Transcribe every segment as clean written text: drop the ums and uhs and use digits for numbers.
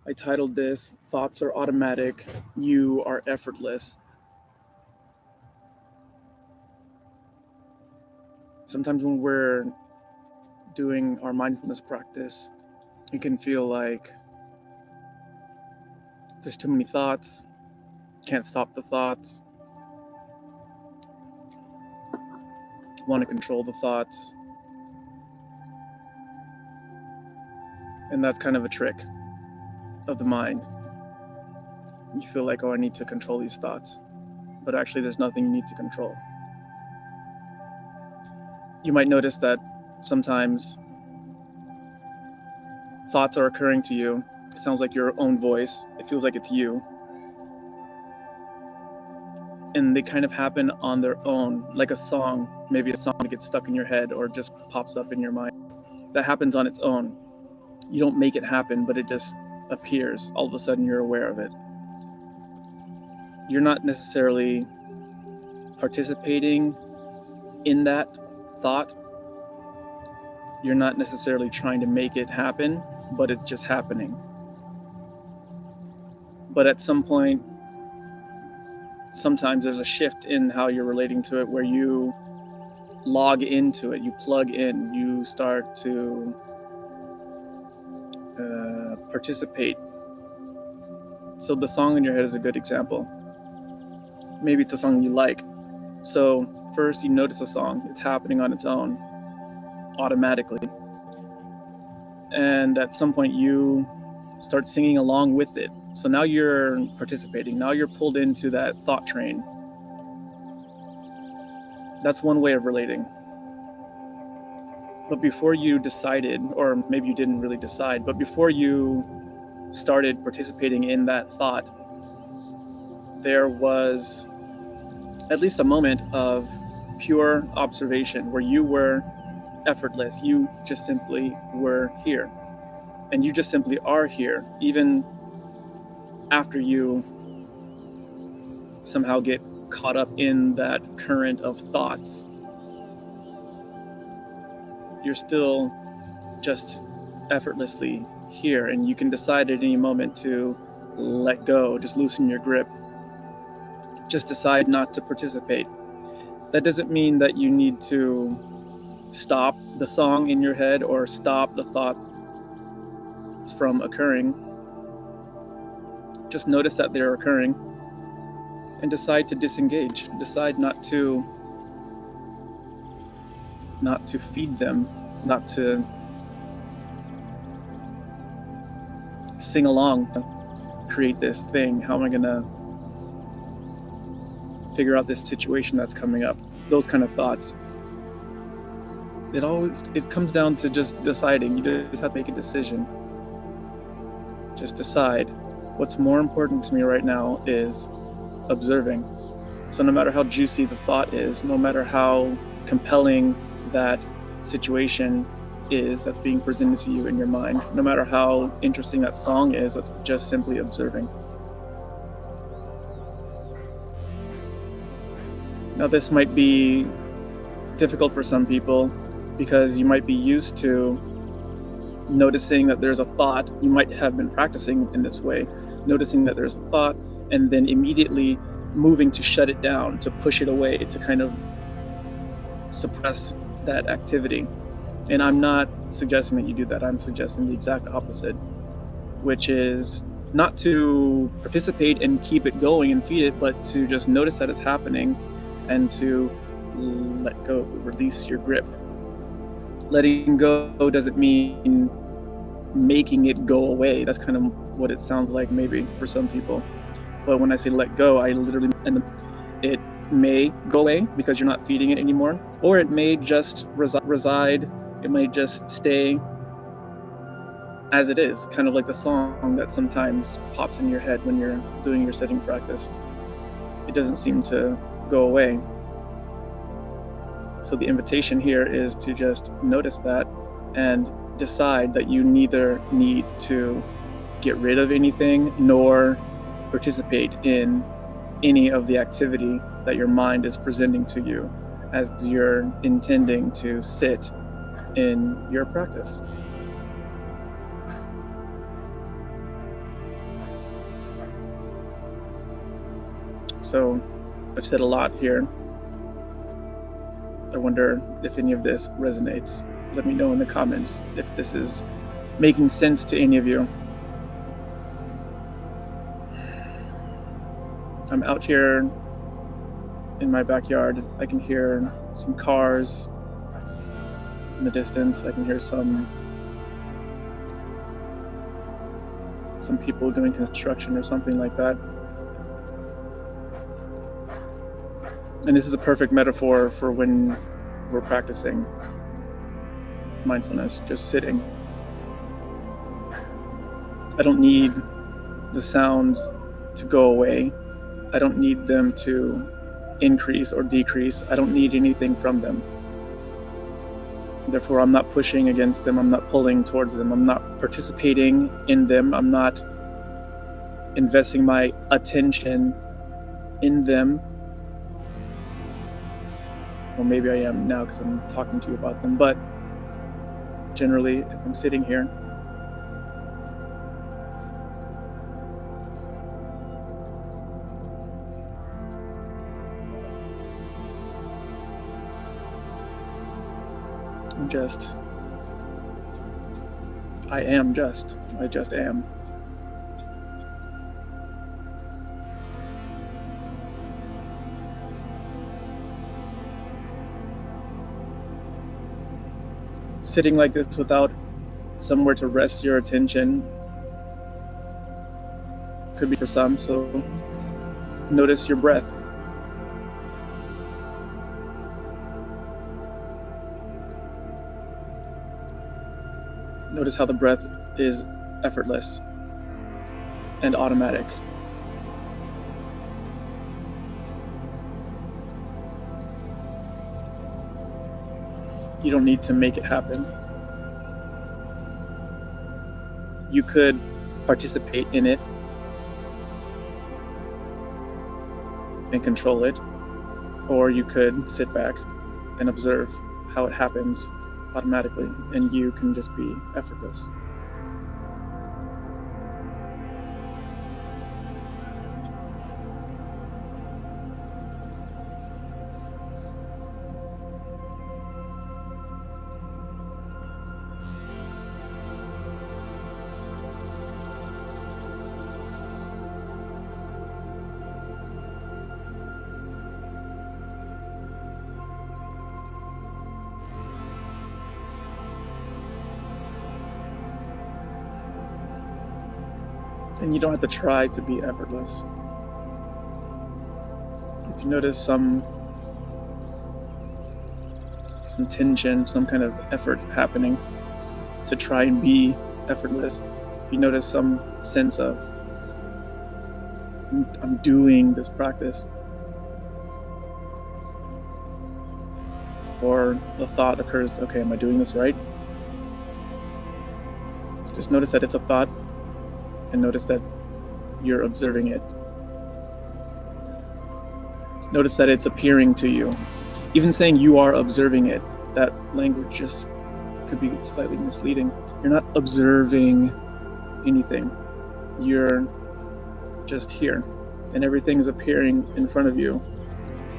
I titled this Thoughts Are Automatic, You Are Effortless. Sometimes when we're doing our mindfulness practice, it can feel like there's too many thoughts, can't stop the thoughts, want to control the thoughts. And that's kind of a trick of the mind. You feel like, oh, I need to control these thoughts. But actually, there's nothing you need to control. You might notice that sometimes thoughts are occurring to you. It sounds like your own voice. It feels like it's you. And they kind of happen on their own, like a song, maybe a song that gets stuck in your head or just pops up in your mind. That happens on its own. You don't make it happen, but it just appears. All of a sudden, you're aware of it. You're not necessarily participating in that thought. You're not necessarily trying to make it happen, but it's just happening. But at some point, sometimes there's a shift in how you're relating to it where you log into it, you plug in, you start to participate. So the song in your head is a good example. Maybe it's a song you like. So first you notice a song, it's happening on its own, automatically. And at some point you start singing along with it. So now you're participating, now you're pulled into that thought train. That's one way of relating. But before you decided, or maybe you didn't really decide, but before you started participating in that thought, there was at least a moment of pure observation where you were effortless. You just simply were here. And you just simply are here, even after you somehow get caught up in that current of thoughts. You're still just effortlessly here, and you can decide at any moment to let go, just loosen your grip, just decide not to participate. That doesn't mean that you need to stop the song in your head or stop the thoughts from occurring. Just notice that they're occurring and decide to disengage. Decide not to feed them, not to sing along, create this thing. How am I gonna figure out this situation that's coming up? Those kind of thoughts. It comes down to just deciding. You just have to make a decision. Just decide. What's more important to me right now is observing. So no matter how juicy the thought is, no matter how compelling that situation is that's being presented to you in your mind, no matter how interesting that song is, that's just simply observing. Now, this might be difficult for some people because you might be used to noticing that there's a thought. You might have been practicing in this way, noticing that there's a thought and then immediately moving to shut it down, to push it away, to kind of suppress that activity. And I'm not suggesting that you do that. I'm suggesting the exact opposite, which is not to participate and keep it going and feed it, but to just notice that it's happening and to let go, release your grip. Letting go doesn't mean making it go away. That's kind of what it sounds like maybe for some people. But when I say let go, I literally, and it may go away because you're not feeding it anymore, or it may just reside. It may just stay as it is, kind of like the song that sometimes pops in your head when you're doing your sitting practice. It doesn't seem to go away. So the invitation here is to just notice that and decide that you neither need to get rid of anything nor participate in any of the activity that your mind is presenting to you as you're intending to sit in your practice. So I've said a lot here. I wonder if any of this resonates. Let me know in the comments if this is making sense to any of you. I'm out here in my backyard. I can hear some cars in the distance. I can hear some people doing construction or something like that. And this is a perfect metaphor for when we're practicing mindfulness, just sitting. I don't need the sounds to go away. I don't need them to increase or decrease. I don't need anything from them. Therefore, I'm not pushing against them. I'm not pulling towards them. I'm not participating in them. I'm not investing my attention in them. Well, maybe I am now because I'm talking to you about them. But generally, if I'm sitting here, I just am. Sitting like this without somewhere to rest your attention could be for some, so notice your breath. Notice how the breath is effortless and automatic. You don't need to make it happen. You could participate in it and control it, or you could sit back and observe how it happens automatically, and you can just be effortless. And you don't have to try to be effortless. If you notice some tension, some kind of effort happening to try and be effortless, if you notice some sense of, I'm doing this practice, or the thought occurs, okay, am I doing this right? Just notice that it's a thought, and notice that you're observing it. Notice that it's appearing to you. Even saying you are observing it, that language just could be slightly misleading. You're not observing anything. You're just here, and everything is appearing in front of you,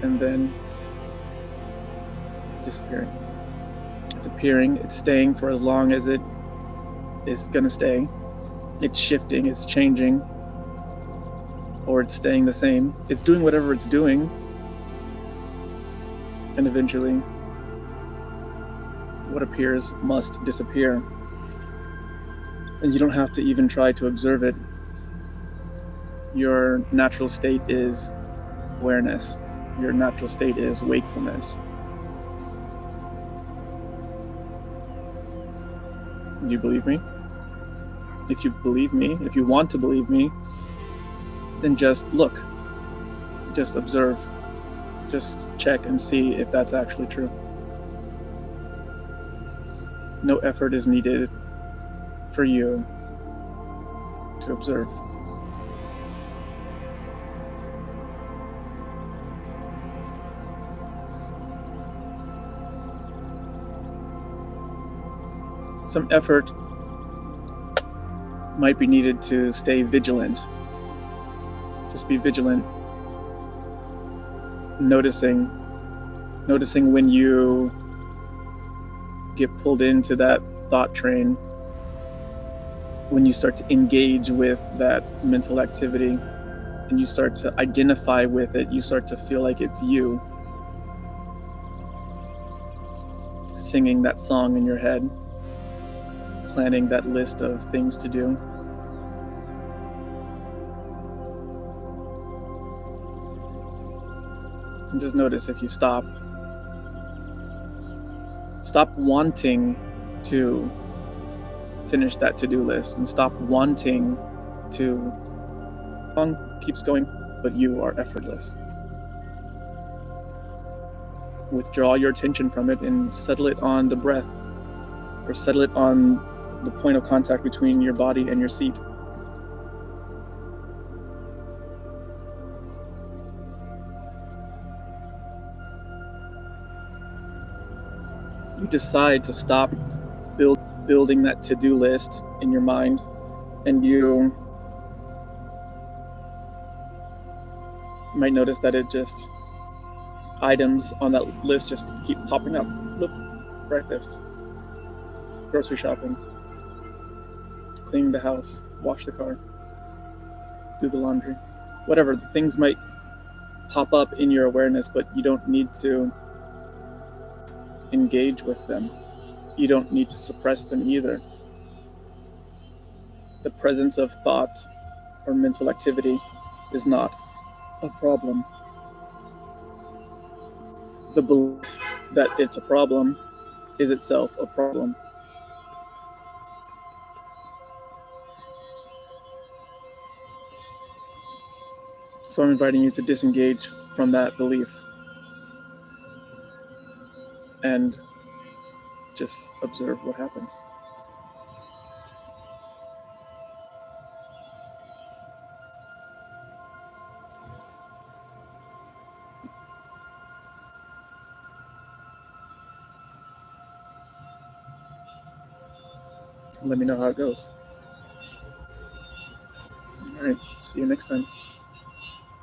and then disappearing. It's appearing, it's staying for as long as it is gonna stay. It's shifting, it's changing, or it's staying the same. It's doing whatever it's doing, and eventually what appears must disappear. And you don't have to even try to observe it. Your natural state is awareness. Your natural state is wakefulness. Do you believe me? If you believe me, if you want to believe me, then just look, just observe, just check and see if that's actually true. No effort is needed for you to observe. Some effort might be needed to stay vigilant. Just be vigilant noticing noticing when you get pulled into that thought train, when you start to engage with that mental activity and you start to identify with it, you start to feel like it's you singing that song in your head, planning that list of things to do. And just notice if you stop wanting to finish that to-do list and stop wanting to song keeps going, but you are effortless. Withdraw your attention from it and settle it on the breath, or settle it on the point of contact between your body and your seat. You decide to stop building that to-do list in your mind, and you might notice that it just items on that list just keep popping up. Look, breakfast, grocery shopping, cleaning the house, wash the car, do the laundry, whatever. The things might pop up in your awareness, but you don't need to engage with them. You don't need to suppress them either. The presence of thoughts or mental activity is not a problem. The belief that it's a problem is itself a problem. So I'm inviting you to disengage from that belief and just observe what happens. Let me know how it goes. All right, see you next time.